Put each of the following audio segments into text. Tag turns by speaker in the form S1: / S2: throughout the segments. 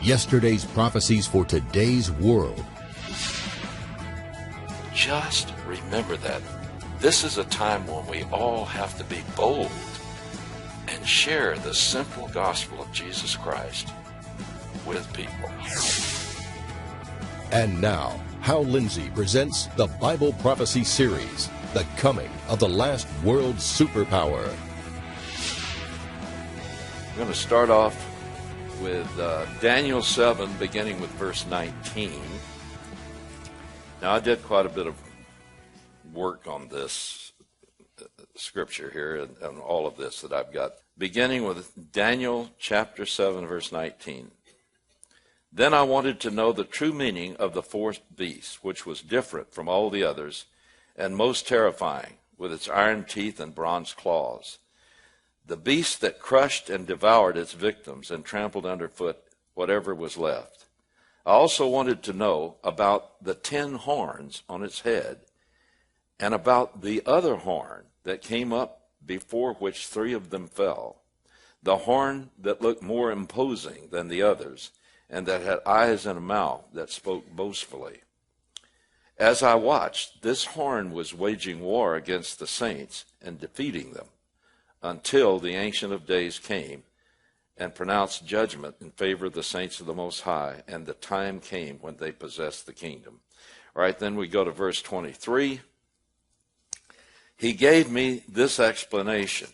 S1: Yesterday's prophecies for today's world.
S2: Just remember that this is a time when we all have to be bold and share the simple gospel of Jesus Christ with people.
S1: And now, Hal Lindsey presents the Bible Prophecy Series, The Coming of the Last World Superpower.
S2: I'm going to start off with Daniel 7, beginning with verse 19. Now, I did quite a bit of work on this scripture here and all of this that I've got. Beginning with Daniel chapter 7, verse 19. Then I wanted to know the true meaning of the fourth beast, which was different from all the others and most terrifying, with its iron teeth and bronze claws. The beast that crushed and devoured its victims and trampled underfoot whatever was left. I also wanted to know about the 10 horns on its head and about the other horn that came up before which 3 of them fell, the horn that looked more imposing than the others and that had eyes and a mouth that spoke boastfully. As I watched, this horn was waging war against the saints and defeating them, until the Ancient of Days came and pronounced judgment in favor of the saints of the Most High, and the time came when they possessed the kingdom. All right, then we go to verse 23. He gave me this explanation.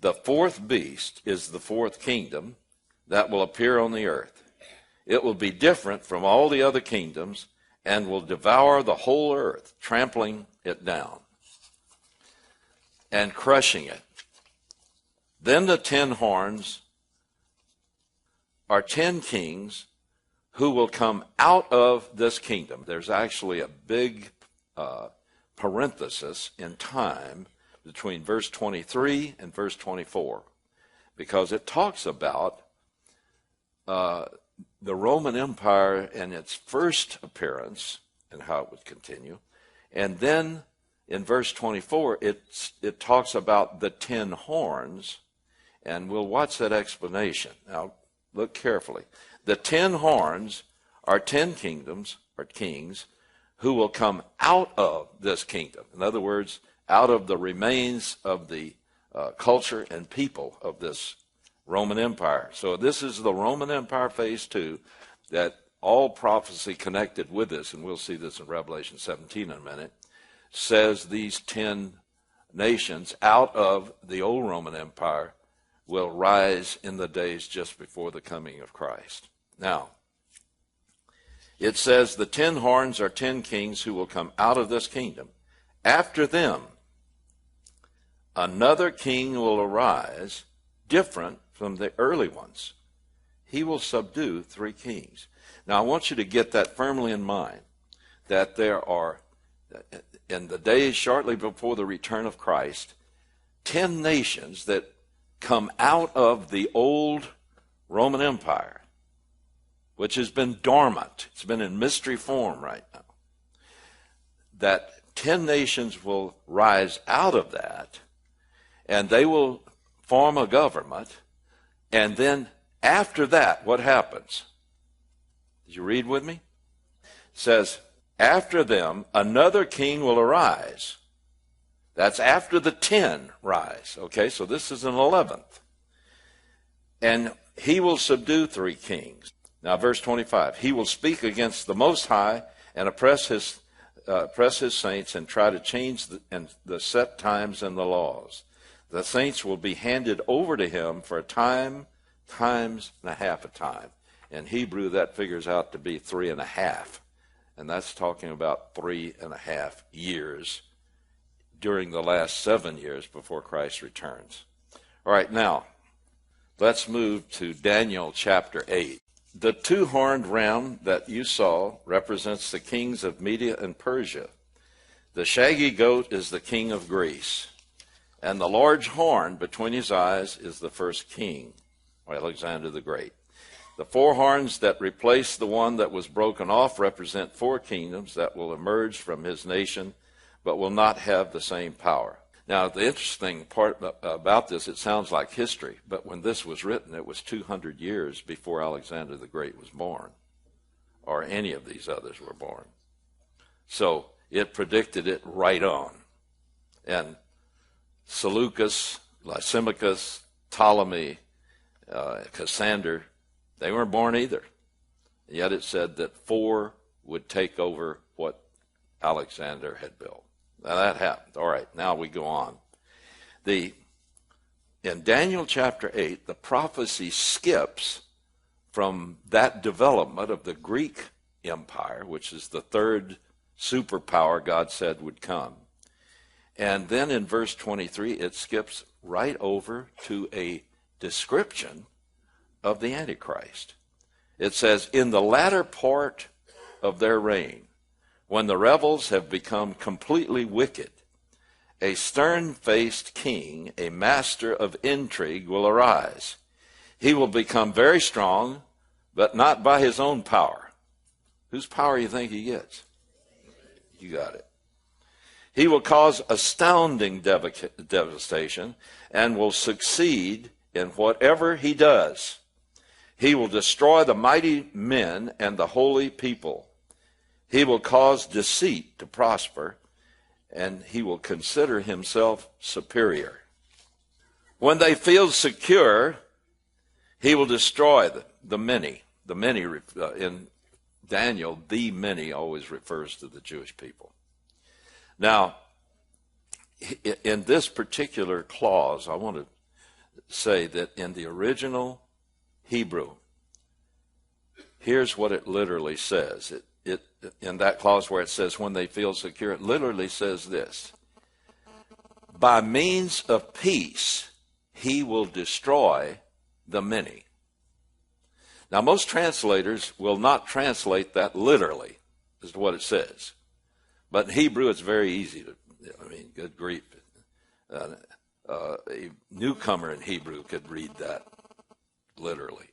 S2: The fourth beast is the fourth kingdom that will appear on the earth. It will be different from all the other kingdoms and will devour the whole earth, trampling it down and crushing it. Then the 10 horns are 10 kings who will come out of this kingdom. There's actually a big parenthesis in time between verse 23 and verse 24, because it talks about the Roman Empire and its first appearance and how it would continue. And then in verse 24, it talks about the 10 horns. And we'll watch that explanation. Now, look carefully. The 10 horns are 10 kingdoms, or kings, who will come out of this kingdom. In other words, out of the remains of the culture and people of this Roman Empire. So this is the Roman Empire phase 2, that all prophecy connected with this, and we'll see this in Revelation 17 in a minute, says these 10 nations out of the old Roman Empire will rise in the days just before the coming of Christ. Now, it says the 10 horns are 10 kings who will come out of this kingdom. After them, another king will arise, different from the early ones. He will subdue 3 kings. Now, I want you to get that firmly in mind, that there are, in the days shortly before the return of Christ, 10 nations that come out of the old Roman Empire, which has been dormant. It's been in mystery form right now. That 10 nations will rise out of that, and they will form a government, and then after that, what happens? Did you read with me? It says, after them, another king will arise. That's after the 10 rise. Okay, so this is an 11th. And he will subdue 3 kings. Now, verse 25. He will speak against the Most High and oppress his saints and try to change the set times and the laws. The saints will be handed over to him for a time, times and a half a time. In Hebrew, that figures out to be 3.5. And that's talking about 3.5 years during the last 7 years before Christ returns. All right, now, let's move to Daniel chapter 8. The 2-horned ram that you saw represents the kings of Media and Persia. The shaggy goat is the king of Greece. And the large horn between his eyes is the first king, Alexander the Great. The 4 horns that replace the one that was broken off represent 4 kingdoms that will emerge from his nation, but will not have the same power. Now, the interesting part about this, it sounds like history, but when this was written, it was 200 years before Alexander the Great was born, or any of these others were born. So it predicted it right on. And Seleucus, Lysimachus, Ptolemy, Cassander, they weren't born either. Yet it said that 4 would take over what Alexander had built. Now that happened. All right, now we go on. In Daniel chapter 8, the prophecy skips from that development of the Greek Empire, which is the third superpower God said would come. And then in verse 23, it skips right over to a description of the Antichrist. It says, in the latter part of their reign, when the rebels have become completely wicked, a stern-faced king, a master of intrigue, will arise. He will become very strong, but not by his own power. Whose power do you think he gets? You got it. He will cause astounding devastation and will succeed in whatever he does. He will destroy the mighty men and the holy people. He will cause deceit to prosper, and he will consider himself superior. When they feel secure, he will destroy the many. The many, in Daniel, the many always refers to the Jewish people. Now, in this particular clause, I want to say that in the original Hebrew, here's what it literally says. In that clause where it says, when they feel secure, it literally says this: by means of peace, he will destroy the many. Now, most translators will not translate that literally as to what it says. But in Hebrew, it's very easy to, good grief. A newcomer in Hebrew could read that literally.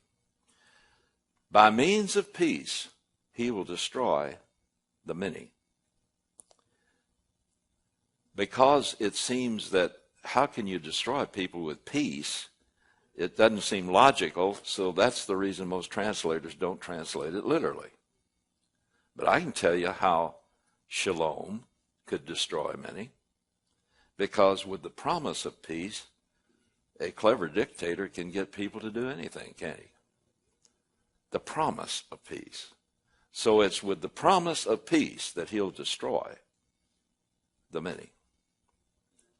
S2: By means of peace, he will destroy the many. Because it seems that how can you destroy people with peace? It doesn't seem logical, so that's the reason most translators don't translate it literally. But I can tell you how shalom could destroy many. Because with the promise of peace, a clever dictator can get people to do anything, can't he? The promise of peace. So it's with the promise of peace that he'll destroy the many.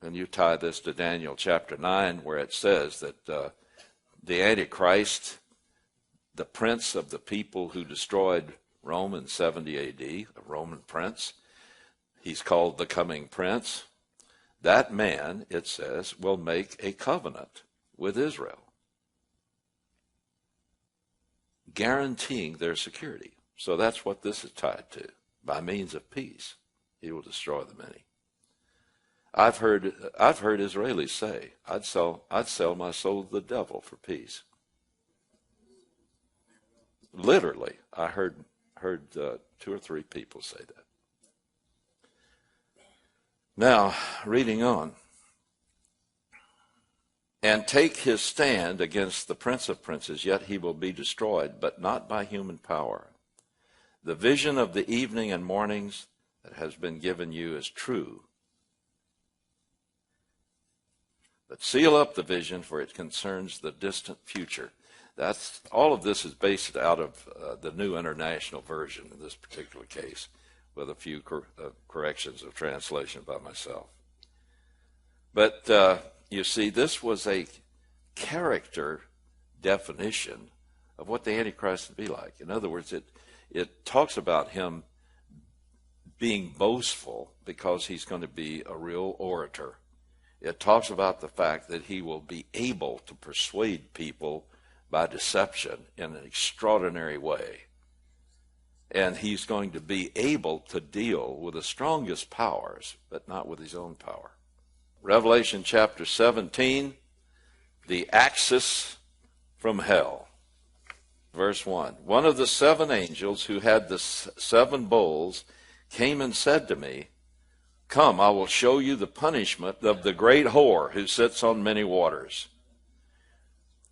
S2: And you tie this to Daniel chapter 9, where it says that the Antichrist, the prince of the people who destroyed Rome in 70 A.D., a Roman prince, he's called the coming prince. That man, it says, will make a covenant with Israel, guaranteeing their security. So that's what this is tied to. By means of peace, he will destroy the many. I've heard Israelis say, I'd sell my soul to the devil for peace. Literally, I heard 2 or 3 people say that. Now, reading on. And take his stand against the prince of princes, yet he will be destroyed, but not by human power. The vision of the evening and mornings that has been given you is true. But seal up the vision, for it concerns the distant future. All of this is based out of the New International Version in this particular case, with a few corrections of translation by myself. But you see, this was a character definition of what the Antichrist would be like. In other words, it talks about him being boastful because he's going to be a real orator. It talks about the fact that he will be able to persuade people by deception in an extraordinary way. And he's going to be able to deal with the strongest powers, but not with his own power. Revelation chapter 17, the axis from hell. Verse 1. One of the 7 angels who had the 7 bowls came and said to me, Come, I will show you the punishment of the great whore who sits on many waters.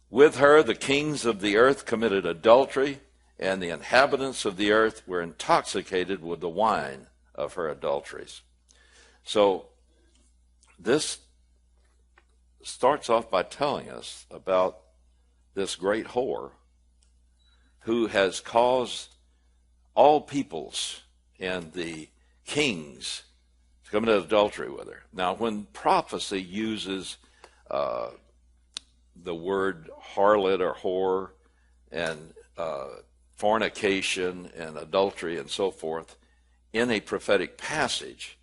S2: With her the kings of the earth committed adultery, and the inhabitants of the earth were intoxicated with the wine of her adulteries. So this starts off by telling us about this great whore who has caused all peoples and the kings to commit adultery with her. Now, when prophecy uses the word harlot or whore and fornication and adultery and so forth in a prophetic passage,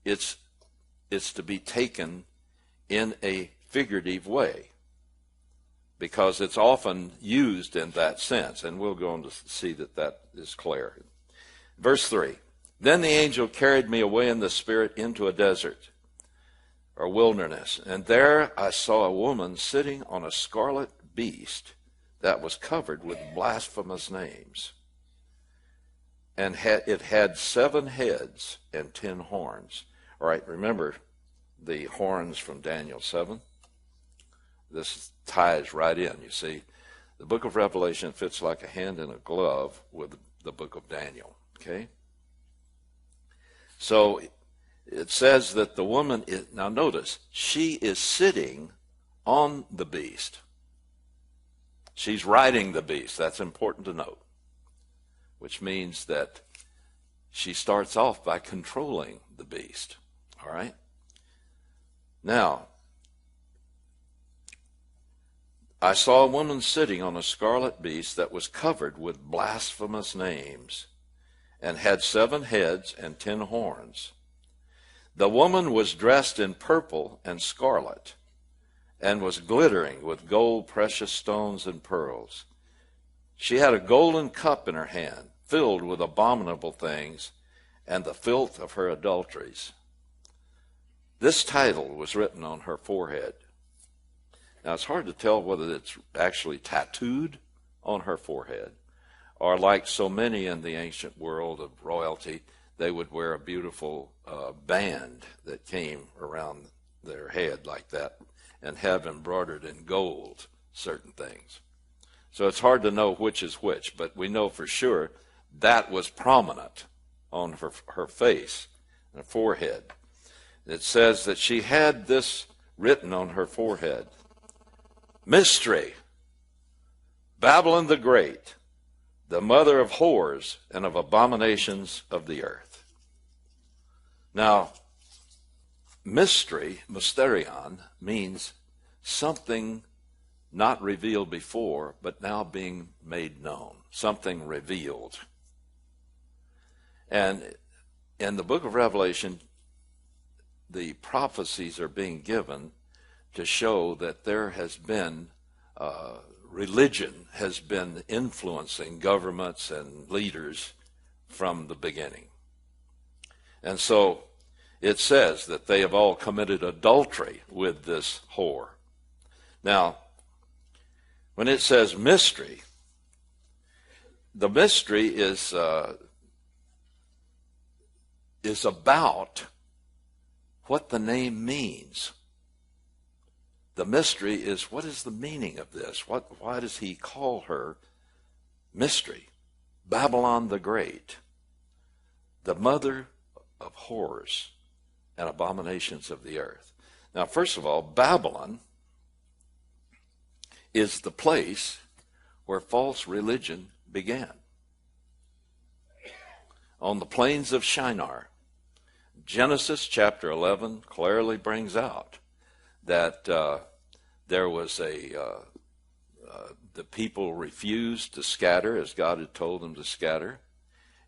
S2: it's to be taken in a figurative way, because it's often used in that sense, and we'll go on to see that that is clear. Verse 3, then the angel carried me away in the spirit into a desert or wilderness, and there I saw a woman sitting on a scarlet beast that was covered with blasphemous names, and it had 7 heads and 10 horns. All right, remember the horns from Daniel 7? This ties right in. You see, the book of Revelation fits like a hand in a glove with the book of Daniel, okay? So it says that the woman is, now notice, she is sitting on the beast. She's riding the beast. That's important to note, which means that she starts off by controlling the beast, all right? Now, I saw a woman sitting on a scarlet beast that was covered with blasphemous names and had 7 heads and 10 horns. The woman was dressed in purple and scarlet and was glittering with gold, precious stones, and pearls. She had a golden cup in her hand, filled with abominable things and the filth of her adulteries. This title was written on her forehead. Now, it's hard to tell whether it's actually tattooed on her forehead, or like so many in the ancient world of royalty, they would wear a beautiful band that came around their head like that and have embroidered in gold certain things. So it's hard to know which is which, but we know for sure that was prominent on her face and her forehead. It says that she had this written on her forehead: Mystery, Babylon the Great, the mother of whores and of abominations of the earth. Now, mystery, mysterion, means something not revealed before, but now being made known, something revealed. And in the book of Revelation, the prophecies are being given to show that there has been religion has been influencing governments and leaders from the beginning. And so it says that they have all committed adultery with this whore. Now, when it says mystery, the mystery is about what the name means. The mystery is, what is the meaning of this? Why does he call her mystery? Babylon the Great, the mother of whores and abominations of the earth. Now, first of all, Babylon is the place where false religion began. On the plains of Shinar, Genesis chapter 11 clearly brings out that there was the people refused to scatter as God had told them to scatter,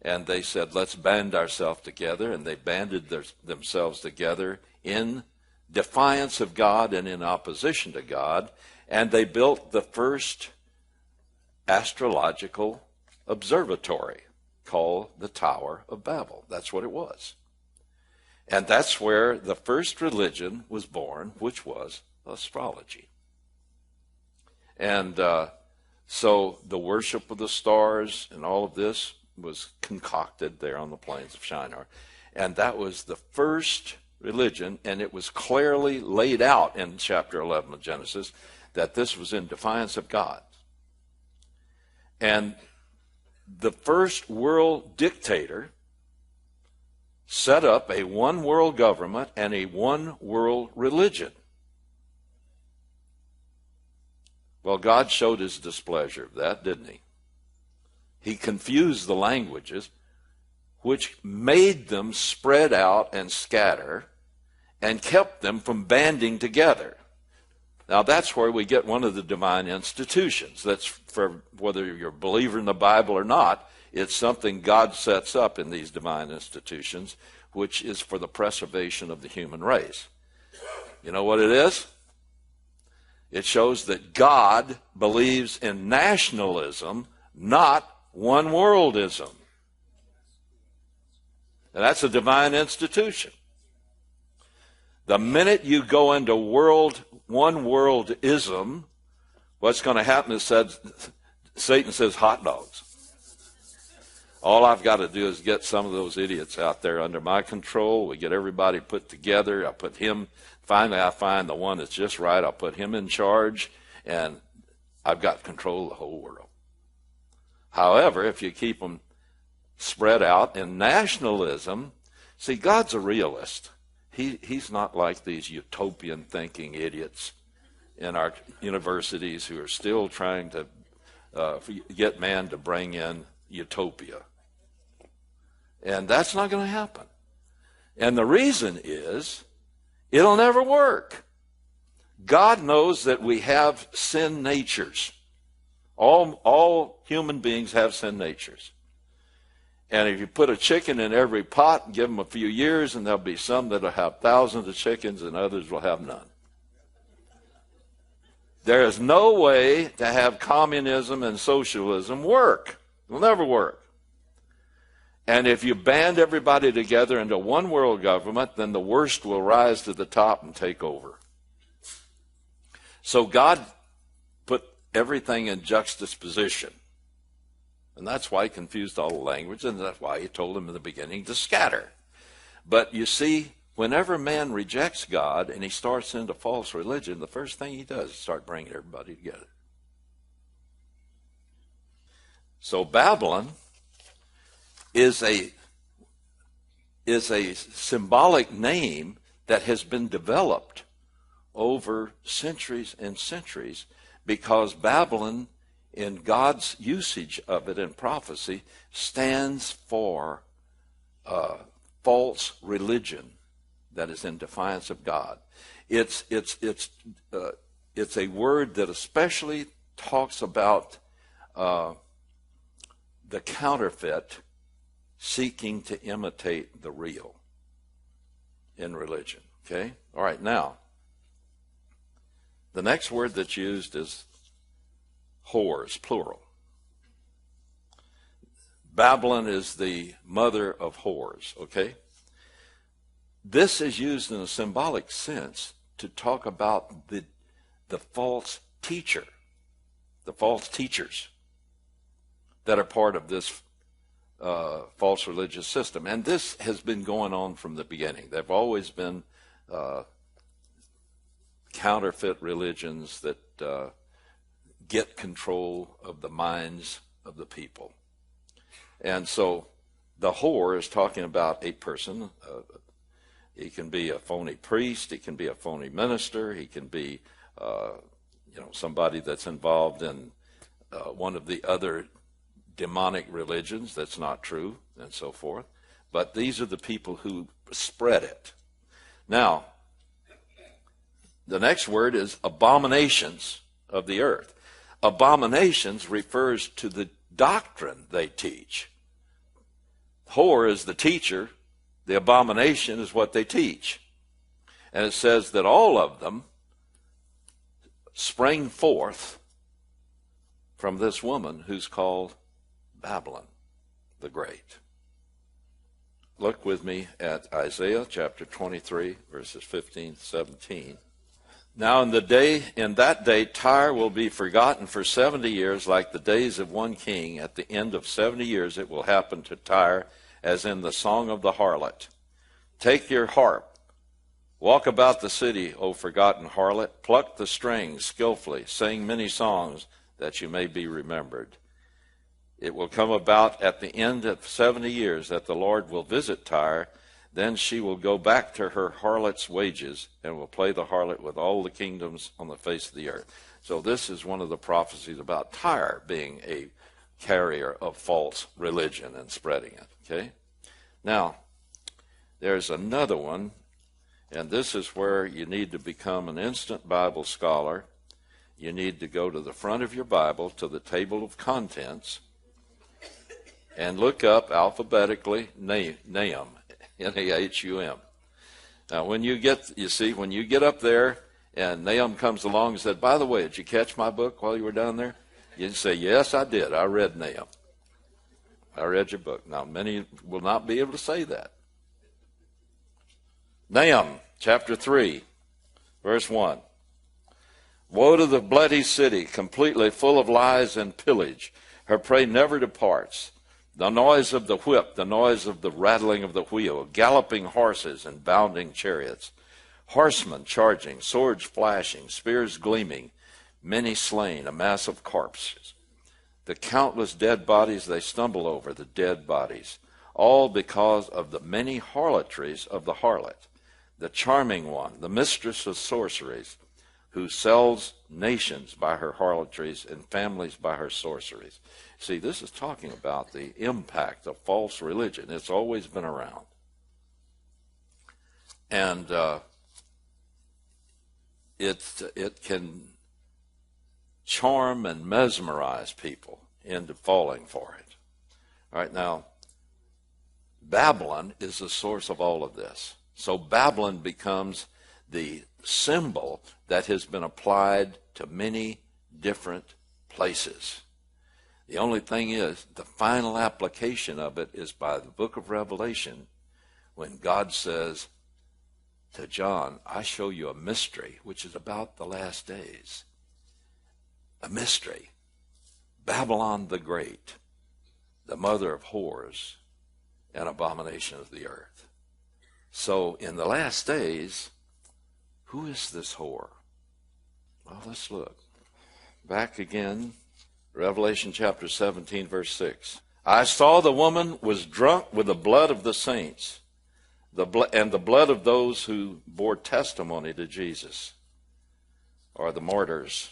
S2: and they said, let's band ourselves together, and they banded themselves together in defiance of God and in opposition to God, and they built the first astrological observatory called the Tower of Babel. That's what it was. And that's where the first religion was born, which was astrology. And so the worship of the stars and all of this was concocted there on the plains of Shinar. And that was the first religion, and it was clearly laid out in chapter 11 of Genesis that this was in defiance of God. And the first world dictator set up a one world government and a one world religion. Well, God showed his displeasure of that, didn't he? He confused the languages, which made them spread out and scatter and kept them from banding together. Now, that's where we get one of the divine institutions. That's for whether you're a believer in the Bible or not, it's something God sets up in these divine institutions, which is for the preservation of the human race. You know what it is? It shows that God believes in nationalism, not one-worldism. And that's a divine institution. The minute you go into one-worldism, what's going to happen is Satan says hot dogs. All I've got to do is get some of those idiots out there under my control. We get everybody put together. I put him, finally I find the one that's just right. I'll put him in charge, and I've got control of the whole world. However, if you keep them spread out in nationalism, see, God's a realist. He's not like these utopian thinking idiots in our universities who are still trying to get man to bring in utopia. And that's not going to happen. And the reason is it'll never work. God knows that we have sin natures. All human beings have sin natures. And if you put a chicken in every pot and give them a few years, and there'll be some that will have thousands of chickens and others will have none. There is no way to have communism and socialism work. It will never work. And if you band everybody together into one world government, then the worst will rise to the top and take over. So God put everything in juxtaposition. And that's why he confused all the language, and that's why he told them in the beginning to scatter. But you see, whenever man rejects God and he starts into false religion, the first thing he does is start bringing everybody together. So Babylon is a symbolic name that has been developed over centuries and centuries, because Babylon, in God's usage of it in prophecy, stands for false religion that is in defiance of God. It's a word that especially talks about the counterfeit seeking to imitate the real in religion. Okay? All right, now, the next word that's used is whores, plural. Babylon is the mother of whores, okay? This is used in a symbolic sense to talk about the false teacher, the false teachers that are part of this false religious system. And this has been going on from the beginning. There have always been counterfeit religions that get control of the minds of the people. And so the whore is talking about a person. He can be a phony priest. He can be a phony minister. He can be somebody that's involved in one of the other demonic religions that's not true, and so forth. But these are the people who spread it. Now, the next word is abominations of the earth. Abominations refers to the doctrine they teach. Whore is the teacher. The abomination is what they teach. And it says that all of them sprang forth from this woman who's called Babylon the Great. Look with me at Isaiah chapter 23, verses 15 to 17. Now in that day Tyre will be forgotten for 70 years, like the days of one king. At the end of 70 years it will happen to Tyre as in the song of the harlot. Take your harp, walk about the city, O forgotten harlot, pluck the strings skillfully, sing many songs that you may be remembered. It will come about at the end of 70 years that the Lord will visit Tyre. Then she will go back to her harlot's wages and will play the harlot with all the kingdoms on the face of the earth. So this is one of the prophecies about Tyre being a carrier of false religion and spreading it. Okay? Now, there's another one, and this is where you need to become an instant Bible scholar. You need to go to the front of your Bible, to the table of contents, and look up alphabetically Nahum, N-A-H-U-M. Now, when you get up there and Nahum comes along and said, by the way, did you catch my book while you were down there? You say, yes, I did. I read Nahum. I read your book. Now, many will not be able to say that. Nahum, chapter 3, verse 1. Woe to the bloody city, completely full of lies and pillage. Her prey never departs. The noise of the whip, the noise of the rattling of the wheel, galloping horses and bounding chariots, horsemen charging, swords flashing, spears gleaming, many slain, a mass of corpses. The countless dead bodies they stumble over, the dead bodies, all because of the many harlotries of the harlot, the charming one, the mistress of sorceries, who sells nations by her harlotries and families by her sorceries. See, this is talking about the impact of false religion. It's always been around. And it can charm and mesmerize people into falling for it. All right, now, Babylon is the source of all of this. So Babylon becomes the symbol that has been applied to many different places. The only thing is, the final application of it is by the book of Revelation, when God says to John, I show you a mystery, which is about the last days. A mystery. Babylon the Great, the mother of whores and abomination of the earth. So in the last days, who is this whore? Well, let's look. Back again, Revelation chapter 17, verse 6. I saw the woman was drunk with the blood of the saints, and the blood of those who bore testimony to Jesus, or the martyrs.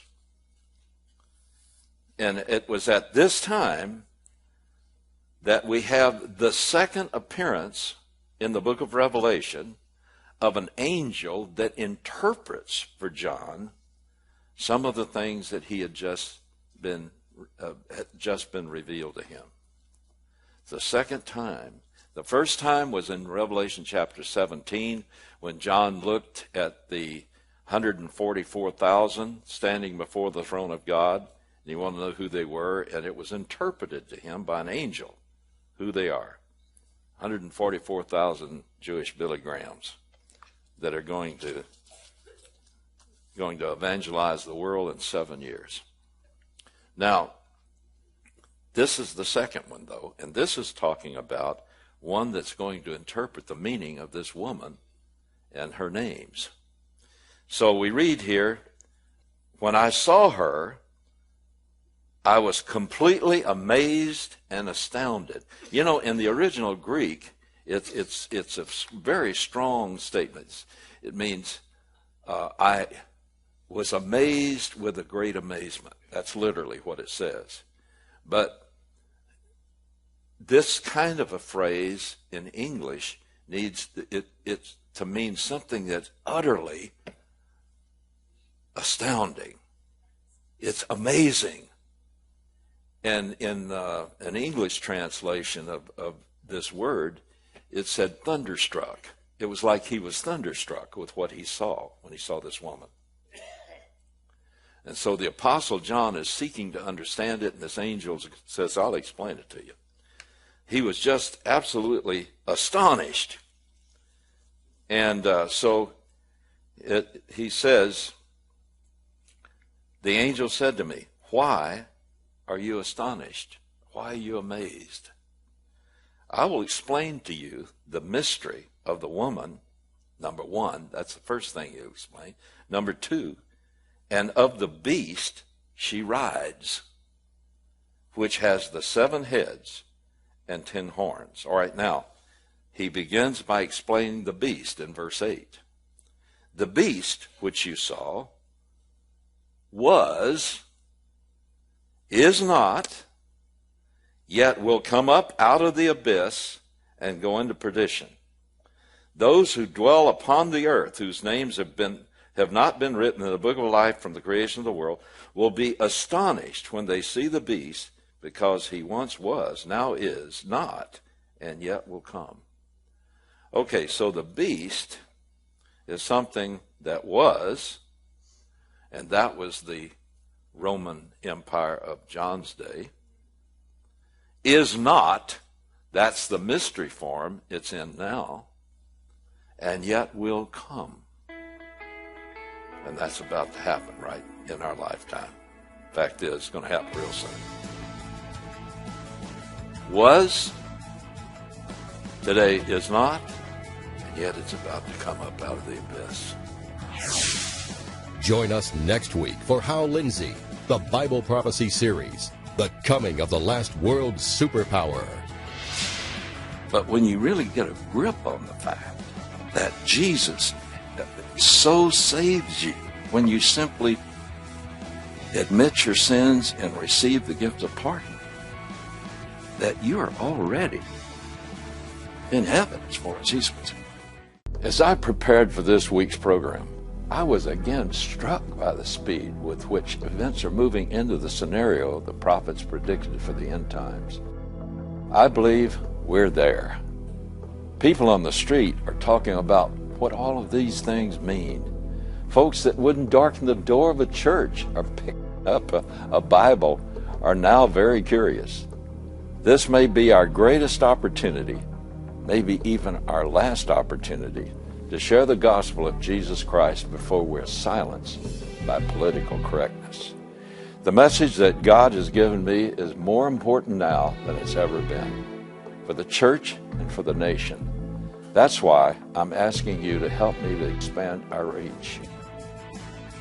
S2: And it was at this time that we have the second appearance in the book of Revelation of an angel that interprets for John some of the things that he had just been revealed to him. The second time. The first time was in Revelation chapter 17, when John looked at the 144,000 standing before the throne of God, and he wanted to know who they were, and it was interpreted to him by an angel who they are. 144,000 Jewish Billy Grahams that are going to evangelize the world in 7 years. Now, this is the second one, though, and this is talking about one that's going to interpret the meaning of this woman and her names. So we read here, when I saw her, I was completely amazed and astounded. You know, in the original Greek, it's a very strong statement. It means I was amazed with a great amazement. That's literally what it says. But this kind of a phrase in English needs it to mean something that's utterly astounding. It's amazing. And in an English translation of this word, it said thunderstruck. It was like he was thunderstruck with what he saw when he saw this woman. And so the Apostle John is seeking to understand it, and this angel says, I'll explain it to you. He was just absolutely astonished. And he says, the angel said to me, why are you astonished? Why are you amazed? I will explain to you the mystery of the woman, number one, that's the first thing you explain. Number two, and of the beast she rides, which has the 7 heads and 10 horns. All right, now, he begins by explaining the beast in verse 8. The beast which you saw was, is not, yet will come up out of the abyss and go into perdition. Those who dwell upon the earth, whose names have not been written in the book of life from the creation of the world, will be astonished when they see the beast, because he once was, now is not, and yet will come. Okay, so the beast is something that was, and that was the Roman Empire of John's day. Is not, that's the mystery form it's in now, and yet will come. And that's about to happen right in our lifetime. Fact is, it's going to happen real soon. Was, today is not, and yet it's about to come up out of the abyss.
S1: Join us next week for Hal Lindsey, the Bible Prophecy Series, The Coming of the Last World Superpower.
S2: But when you really get a grip on the fact that Jesus so saves you, when you simply admit your sins and receive the gift of pardon, that you are already in heaven as far as he's concerned. As I prepared for this week's program, I was again struck by the speed with which events are moving into the scenario the prophets predicted for the end times. I believe we're there. People on the street are talking about what all of these things mean. Folks that wouldn't darken the door of a church or pick up a Bible are now very curious. This may be our greatest opportunity, maybe even our last opportunity, to share the gospel of Jesus Christ before we're silenced by political correctness. The message that God has given me is more important now than it's ever been, for the church and for the nation. That's why I'm asking you to help me to expand our reach.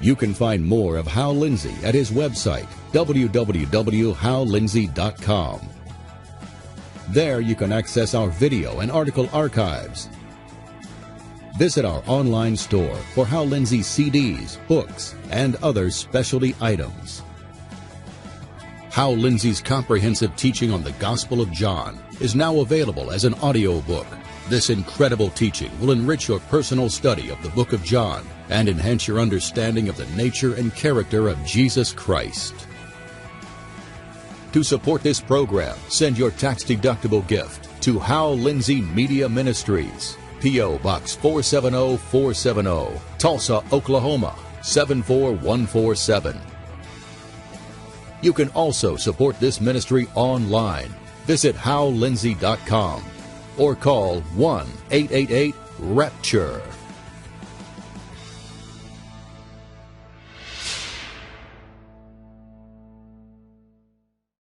S1: You can find more of Hal Lindsey at his website, www.hallindsey.com. There you can access our video and article archives. Visit our online store for Hal Lindsey CDs, books, and other specialty items. Hal Lindsey's comprehensive teaching on the Gospel of John is now available as an audio book. This incredible teaching will enrich your personal study of the book of John and enhance your understanding of the nature and character of Jesus Christ. To support this program, send your tax-deductible gift to Hal Lindsey Media Ministries, P.O. Box 470470, Tulsa, Oklahoma 74147. You can also support this ministry online. Visit hallindsey.com or call 1-888-RAPTURE.